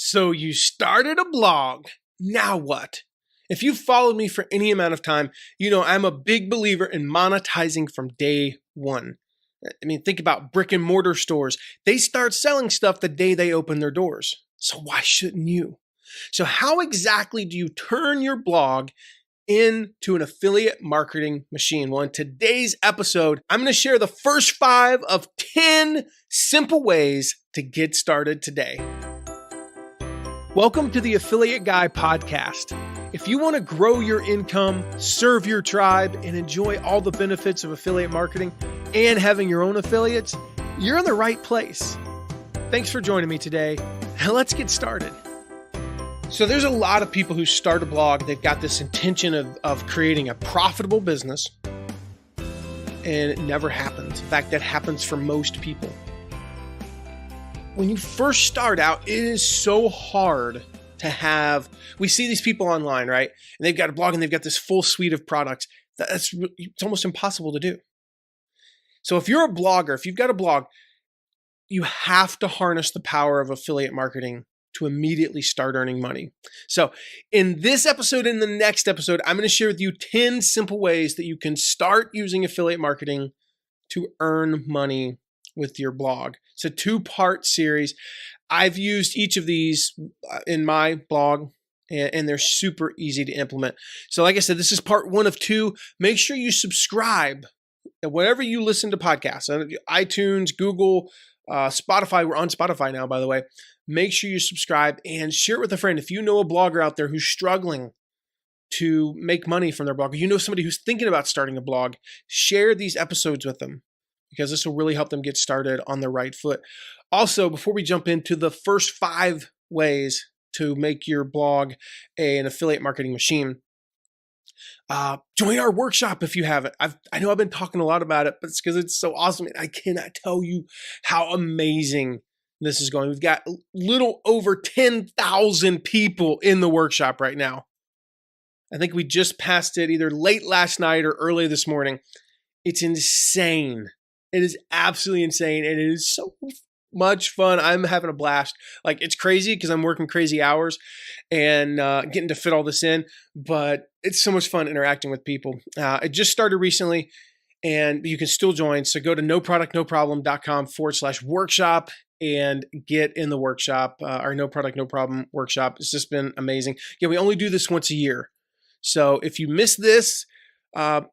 So you started a blog. Now what? If you've followed me for any amount of time, you know I'm a big believer in monetizing from day one. I mean, think about brick and mortar stores. They start selling stuff the day they open their doors. So why shouldn't you? So how exactly do you turn your blog into an affiliate marketing machine? Well, in today's episode, I'm going to share the first 5 of 10 simple ways to get started today. Welcome to the Affiliate Guy podcast. If you want to grow your income, serve your tribe, and enjoy all the benefits of affiliate marketing and having your own affiliates, you're in the right place. Thanks for joining me today. Now let's get started. So there's a lot of people who start a blog. They've got this intention of creating a profitable business, and it never happens. In fact, that happens for most people. When you first start out, it is so hard to have, we see these people online, right? And they've got a blog and they've got this full suite of products. It's almost impossible to do. So if you're a blogger, if you've got a blog, you have to harness the power of affiliate marketing to immediately start earning money. So in this episode and the next episode, I'm going to share with you 10 simple ways that you can start using affiliate marketing to earn money with your blog. It's a 2-part series. I've used each of these in my blog, and they're super easy to implement. So like I said, this is part 1 of 2. Make sure you subscribe wherever you listen to podcasts, iTunes, Google, Spotify. We're on Spotify now, by the way. Make sure you subscribe and share it with a friend. If you know a blogger out there who's struggling to make money from their blog, or you know somebody who's thinking about starting a blog, share these episodes with them, because this will really help them get started on the right foot. Also, before we jump into the first 5 ways to make your blog an affiliate marketing machine, join our workshop if you haven't. I know I've been talking a lot about it, but it's because it's so awesome. I cannot tell you how amazing this is going. We've got a little over 10,000 people in the workshop right now. I think we just passed it either late last night or early this morning. It's insane. It is absolutely insane, and it is so much fun. I'm having a blast. Like, it's crazy because I'm working crazy hours and getting to fit all this in, but it's so much fun interacting with people. It just started recently, and you can still join. So go to noproductnoproblem.com/workshop and get in the workshop, our No Product, No Problem workshop. It's just been amazing. Yeah, we only do this once a year. So if you miss this,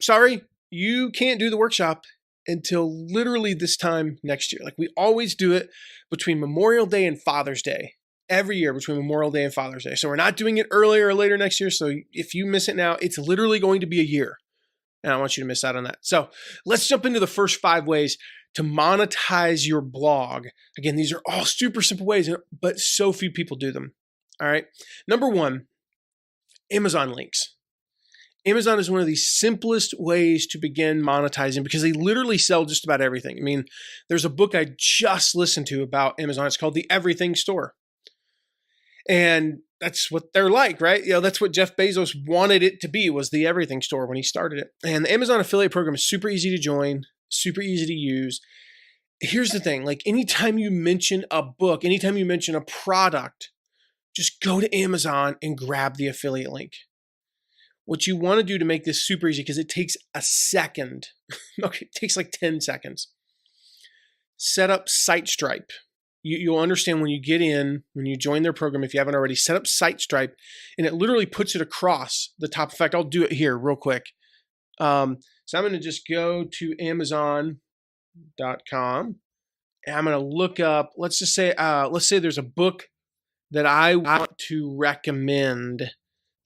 sorry, you can't do the workshop until literally this time next year. Like, we always do it between Memorial Day and Father's Day, every year between Memorial Day and Father's Day. So we're not doing it earlier or later next year. So if you miss it now, it's literally going to be a year. And I don't want you to miss out on that. So let's jump into the first 5 ways to monetize your blog. Again, these are all super simple ways, but so few people do them. All right. Number 1, Amazon links. Amazon is one of the simplest ways to begin monetizing because they literally sell just about everything. I mean, there's a book I just listened to about Amazon. It's called The Everything Store. And that's what they're like, right? You know, that's what Jeff Bezos wanted it to be, was the everything store when he started it. And the Amazon affiliate program is super easy to join, super easy to use. Here's the thing, like, anytime you mention a book, anytime you mention a product, just go to Amazon and grab the affiliate link. What you want to do to make this super easy, because it takes a second, okay, it takes like 10 seconds. Set up SiteStripe. You'll understand when you get in, when you join their program, if you haven't already, set up SiteStripe, and it literally puts it across the top. In fact, I'll do it here real quick. So I'm going to just go to Amazon.com, and I'm going to look up, let's say there's a book that I want to recommend.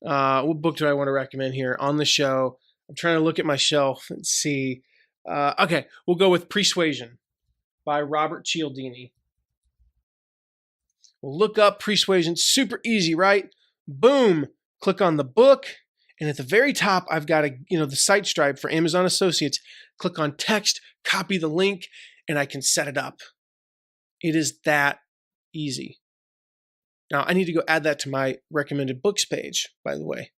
What book do I want to recommend here on the show? I'm trying to look at my shelf and see. Okay, we'll go with Persuasion by Robert Cialdini. We'll look up Persuasion. Super easy, right? Boom. Click on the book, and at the very top, I've got the SiteStripe for Amazon Associates. Click on text, copy the link, and I can set it up. It is that easy. Now, I need to go add that to my recommended books page, by the way,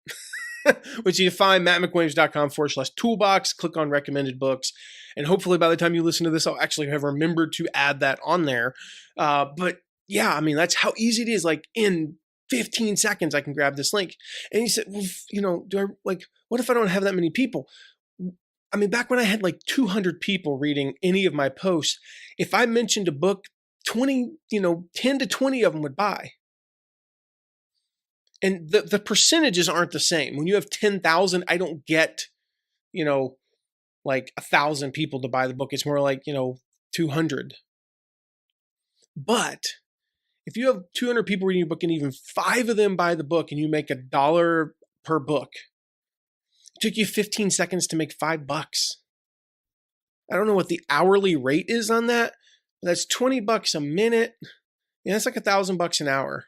which you can find mattmcwilliams.com/toolbox. Click on recommended books. And hopefully by the time you listen to this, I'll actually have remembered to add that on there. But yeah, I mean, that's how easy it is. Like in 15 seconds, I can grab this link. And he said, well, what if I don't have that many people? I mean, back when I had like 200 people reading any of my posts, if I mentioned a book, 10 to 20 of them would buy. And the percentages aren't the same. When you have 10,000, I don't get, like 1,000 people to buy the book. It's more like, 200. But if you have 200 people reading your book and even 5 of them buy the book and you make $1 per book, it took you 15 seconds to make $5. I don't know what the hourly rate is on that, but that's $20 a minute. Yeah, that's like $1,000 an hour.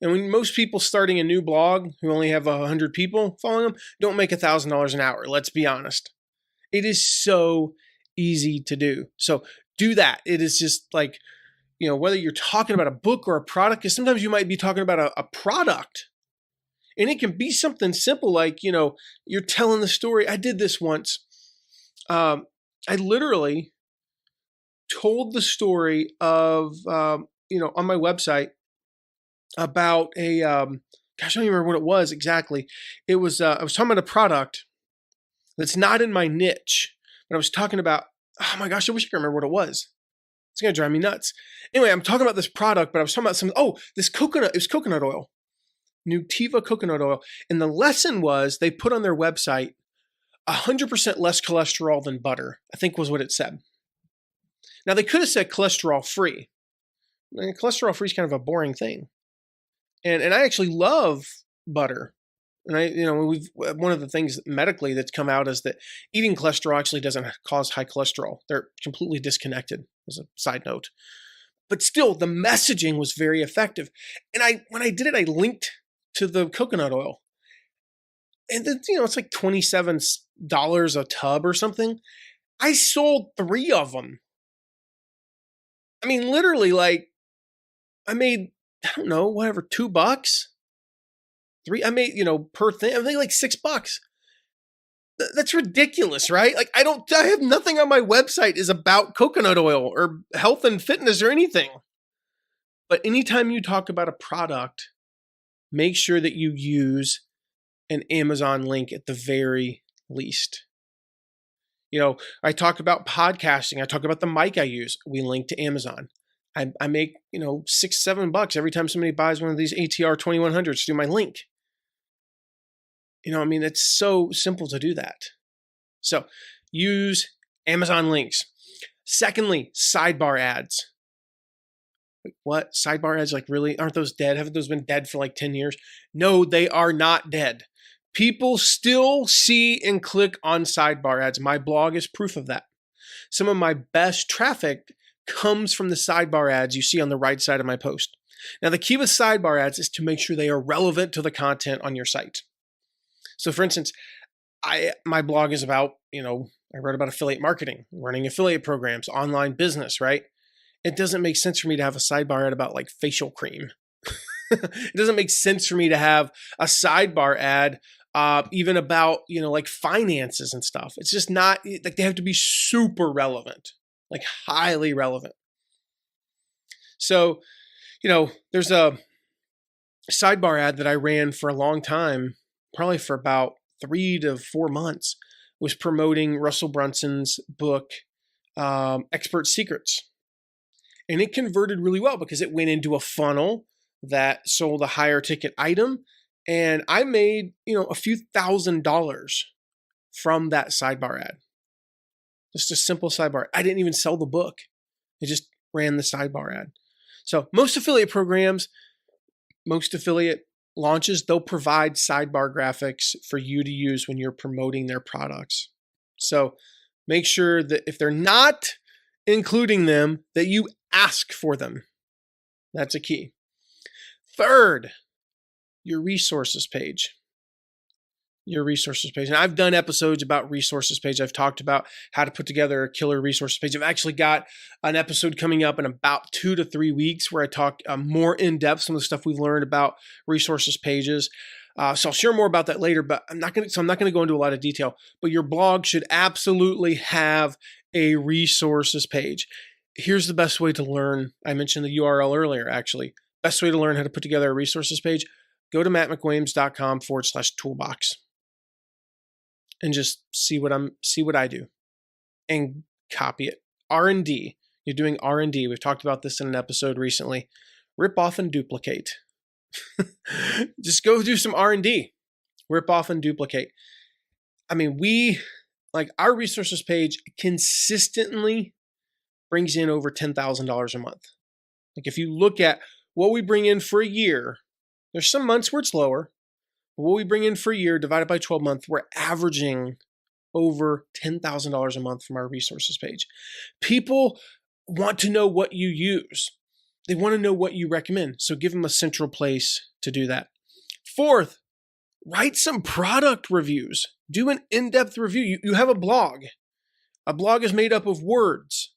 And when most people starting a new blog who only have 100 people following them don't make $1,000 an hour. Let's be honest. It is so easy to do. So do that. It is just like, whether you're talking about a book or a product, because sometimes you might be talking about a product. And it can be something simple like, you're telling the story. I did this once. I literally told the story of, on my website about a, gosh, I don't even remember what it was exactly. It was, I was talking about a product that's not in my niche, but I was talking about, oh my gosh, I wish I could remember what it was. It's going to drive me nuts. Anyway, I'm talking about this product, but I was talking about this coconut, it was coconut oil, Nutiva coconut oil. And the lesson was they put on their website 100% less cholesterol than butter, I think was what it said. Now they could have said cholesterol free. Cholesterol free is kind of a boring thing. And I actually love butter. And one of the things medically that's come out is that eating cholesterol actually doesn't cause high cholesterol. They're completely disconnected, as a side note. But still, the messaging was very effective. And when I did it, I linked to the coconut oil. And then, it's like $27 a tub or something. I sold 3 of them. I mean, literally, like, I made, I don't know, whatever, $2? 3, I made, per thing, I think like $6. That's ridiculous, right? Like, I have nothing on my website is about coconut oil or health and fitness or anything. But anytime you talk about a product, make sure that you use an Amazon link at the very least. I talk about podcasting. I talk about the mic I use. We link to Amazon. I make, $6-7 every time somebody buys one of these ATR 2100s through my link. It's so simple to do that. So use Amazon links. Secondly, sidebar ads. Wait, what? Sidebar ads? Like, really? Aren't those dead? Haven't those been dead for like 10 years? No, they are not dead. People still see and click on sidebar ads. My blog is proof of that. Some of my best traffic comes from the sidebar ads you see on the right side of my post. Now, the key with sidebar ads is to make sure they are relevant to the content on your site. So for instance, my blog is about, I wrote about affiliate marketing, running affiliate programs, online business, right? It doesn't make sense for me to have a sidebar ad about like facial cream. It doesn't make sense for me to have a sidebar ad even about, like finances and stuff. It's just not, like, they have to be super relevant, like highly relevant. So, there's a sidebar ad that I ran for a long time, probably for about 3 to 4 months, was promoting Russell Brunson's book, Expert Secrets. And it converted really well because it went into a funnel that sold a higher ticket item. And I made, a few $1,000s from that sidebar ad. Just a simple sidebar. I didn't even sell the book. I just ran the sidebar ad. So most affiliate programs, most affiliate launches, they'll provide sidebar graphics for you to use when you're promoting their products. So make sure that if they're not including them, that you ask for them. That's a key. Third, your resources page. Your resources page. And I've done episodes about resources page. I've talked about how to put together a killer resources page. I've actually got an episode coming up in about 2 to 3 weeks where I talk more in depth some of the stuff we've learned about resources pages. So I'll share more about that later, but I'm not going to go into a lot of detail. But your blog should absolutely have a resources page. Here's the best way to learn. I mentioned the URL earlier, actually. Best way to learn how to put together a resources page, go to mattmcwilliams.com/toolbox and just see what I do and copy it. R&D. You're doing R&D. We've talked about this in an episode recently. Rip off and duplicate. Just go do some R&D. Rip off and duplicate. I mean, our resources page consistently brings in over $10,000 a month. Like if you look at what we bring in for a year, there's some months where it's lower, but what we bring in for a year divided by 12 months, we're averaging over $10,000 a month from our resources page. People want to know what you use. They want to know what you recommend. So give them a central place to do that. Fourth, write some product reviews. Do an in-depth review. You have a blog. A blog is made up of words.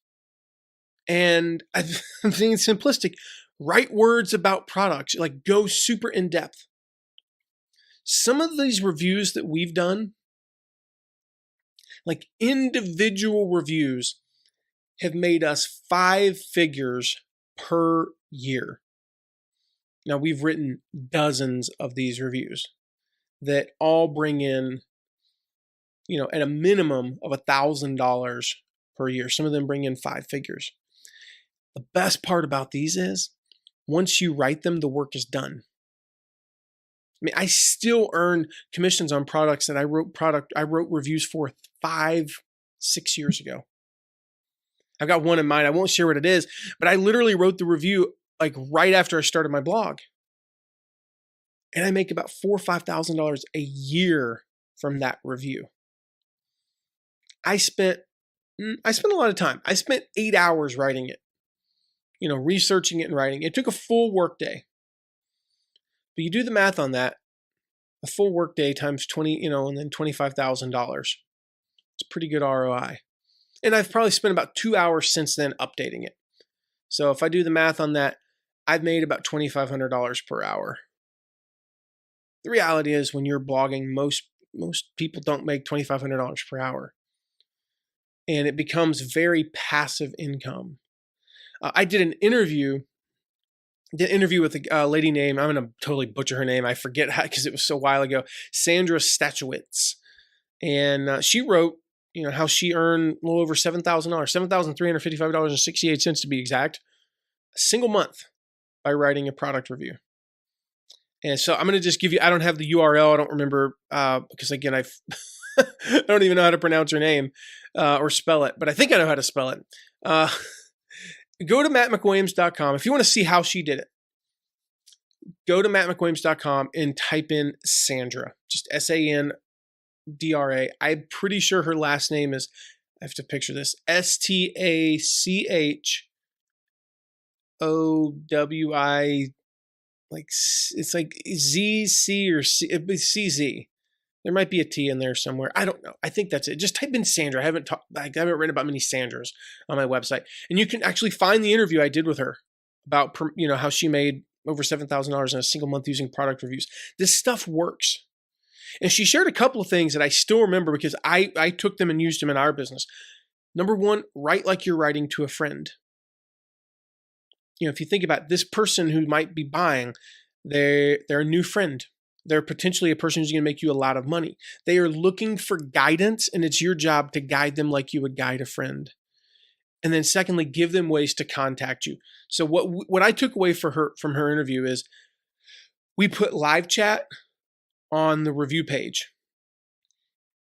And I'm thinking simplistic. Write words about products. Like go super in-depth. Some of these reviews that we've done, like individual reviews, have made us 5 figures per year. Now, we've written dozens of these reviews that all bring in, at a minimum of $1,000 per year. Some of them bring in 5 figures. The best part about these is once you write them, the work is done. I mean, I still earn commissions on products that I wrote reviews for 5-6 years ago. I've got one in mind. I won't share what it is, but I literally wrote the review like right after I started my blog. And I make about $4,000 or $5,000 a year from that review. I spent a lot of time. I spent 8 hours writing it, researching it and writing. It took a full work day. But you do the math on that, a full work day times 20, and then $25,000. It's a pretty good ROI. And I've probably spent about 2 hours since then updating it. So if I do the math on that, I've made about $2,500 per hour. The reality is when you're blogging, most people don't make $2,500 per hour. And it becomes very passive income. I did an interview with a lady named, I'm going to totally butcher her name. I forget how, because it was so a while ago, Sandra Stachowitz. And she wrote, how she earned a little over $7,000, $7,355.68 to be exact, a single month by writing a product review. And so I'm going to just give you, I don't have the URL. I don't remember, because again, I don't even know how to pronounce her name or spell it, but I think I know how to spell it. Go to mattmcwilliams.com. If you want to see how she did it, go to mattmcwilliams.com and type in Sandra, just Sandra. I'm pretty sure her last name is, I have to picture this, Stachowi, like it's like ZC or C, it'd be CZ. There might be a T in there somewhere. I don't know. I think that's it. Just type in Sandra. I haven't written about many Sandras on my website. And you can actually find the interview I did with her about, how she made over $7,000 in a single month using product reviews. This stuff works. And she shared a couple of things that I still remember because I took them and used them in our business. Number one, write like you're writing to a friend. If you think about this person who might be buying, they're a new friend. They're potentially a person who's going to make you a lot of money. They are looking for guidance, and it's your job to guide them like you would guide a friend. And then secondly, give them ways to contact you. So what I took away from her interview is we put live chat on the review page,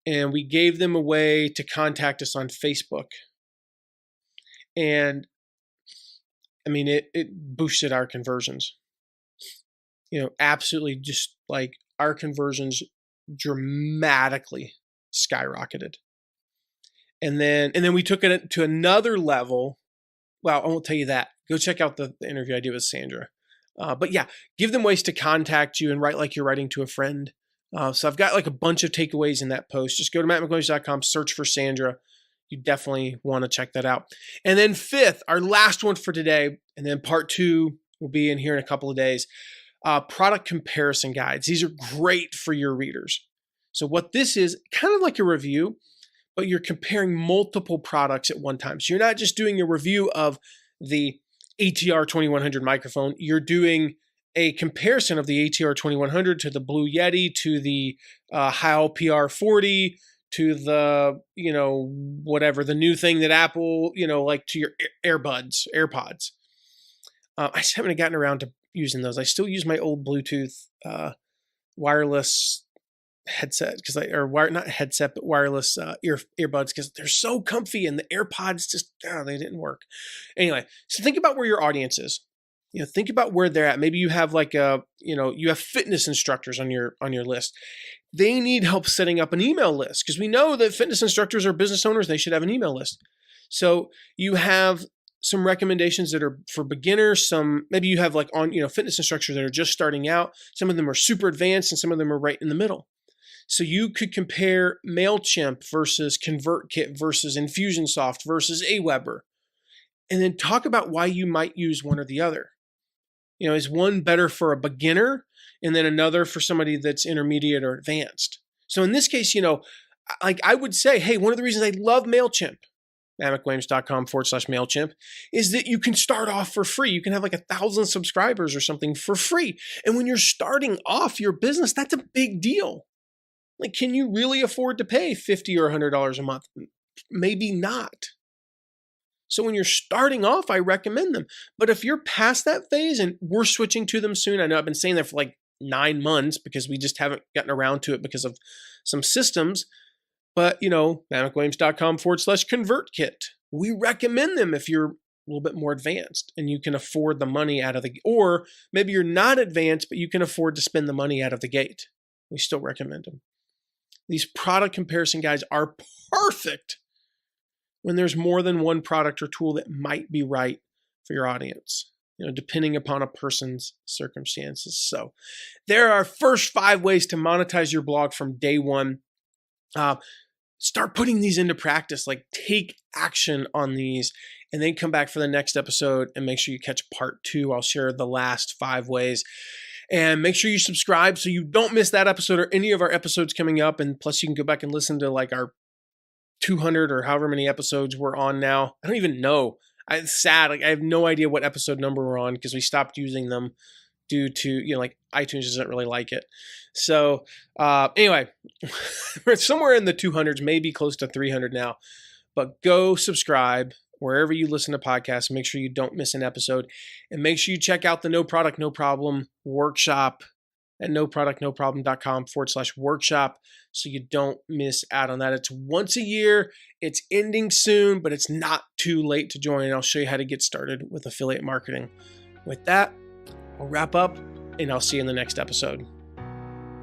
and we gave them a way to contact us on Facebook. And I mean, it boosted our conversions. Absolutely just like our conversions dramatically skyrocketed. And then we took it to another level. Well, I won't tell you that. Go check out the interview I did with Sandra. But yeah, give them ways to contact you and write like you're writing to a friend. So I've got like a bunch of takeaways in that post. Just go to mattmcwilliams.com, search for Sandra. You definitely want to check that out. And then fifth, our last one for today, and then part 2 will be in here in a couple of days. Product comparison guides. These are great for your readers. So what this is, kind of like a review, but you're comparing multiple products at one time. So you're not just doing a review of the ATR 2100 microphone. You're doing a comparison of the ATR 2100 to the Blue Yeti, to the Heil PR40, to the, whatever, the new thing that Apple, like to your AirPods. I just haven't gotten around to using those. I still use my old Bluetooth wireless headset not headset, but wireless earbuds, because they're so comfy, and the AirPods just, they didn't work. Anyway, so think about where your audience is. Think about where they're at. Maybe you have you have fitness instructors on your list. They need help setting up an email list, because we know that fitness instructors are business owners. They should have an email list. So you have some recommendations that are for beginners. Maybe you have fitness instructors that are just starting out. Some of them are super advanced and some of them are right in the middle. So you could compare MailChimp versus ConvertKit versus Infusionsoft versus Aweber, and then talk about why you might use one or the other. Is one better for a beginner and then another for somebody that's intermediate or advanced? So in this case, I would say, hey, one of the reasons I love MailChimp, MamakWilliams.com/MailChimp, is that you can start off for free. You can have 1,000 subscribers or something for free. And when you're starting off your business, that's a big deal. Can you really afford to pay $50 or $100 a month? Maybe not. So when you're starting off, I recommend them. But if you're past that phase, and we're switching to them soon, I know I've been saying that for 9 months because we just haven't gotten around to it because of some systems. But, MamakWilliams.com/ConvertKit. We recommend them if you're a little bit more advanced and you can afford the money or maybe you're not advanced, but you can afford to spend the money out of the gate. We still recommend them. These product comparison guides are perfect when there's more than one product or tool that might be right for your audience, depending upon a person's circumstances. So there are first 5 ways to monetize your blog from day one. Start putting these into practice, take action on these, and then come back for the next episode and make sure you catch part 2. I'll share the last 5 ways. And make sure you subscribe so you don't miss that episode or any of our episodes coming up. And plus you can go back and listen to our 200 or however many episodes we're on now. I don't even know. It's sad. I have no idea what episode number we're on because we stopped using them due to, iTunes doesn't really like it. So anyway, we're somewhere in the 200s, maybe close to 300 now. But go subscribe wherever you listen to podcasts. Make sure you don't miss an episode. And make sure you check out the No Product, No Problem workshop at noproductnoproblem.com/workshop so you don't miss out on that. It's once a year. It's ending soon, but it's not too late to join. And I'll show you how to get started with affiliate marketing. With that, I'll wrap up and I'll see you in the next episode.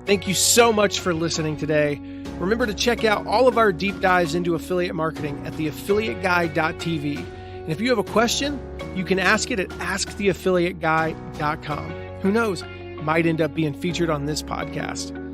Thank you so much for listening today. Remember to check out all of our deep dives into affiliate marketing at theaffiliateguy.tv. And if you have a question, you can ask it at asktheaffiliateguy.com. Who knows? Might end up being featured on this podcast.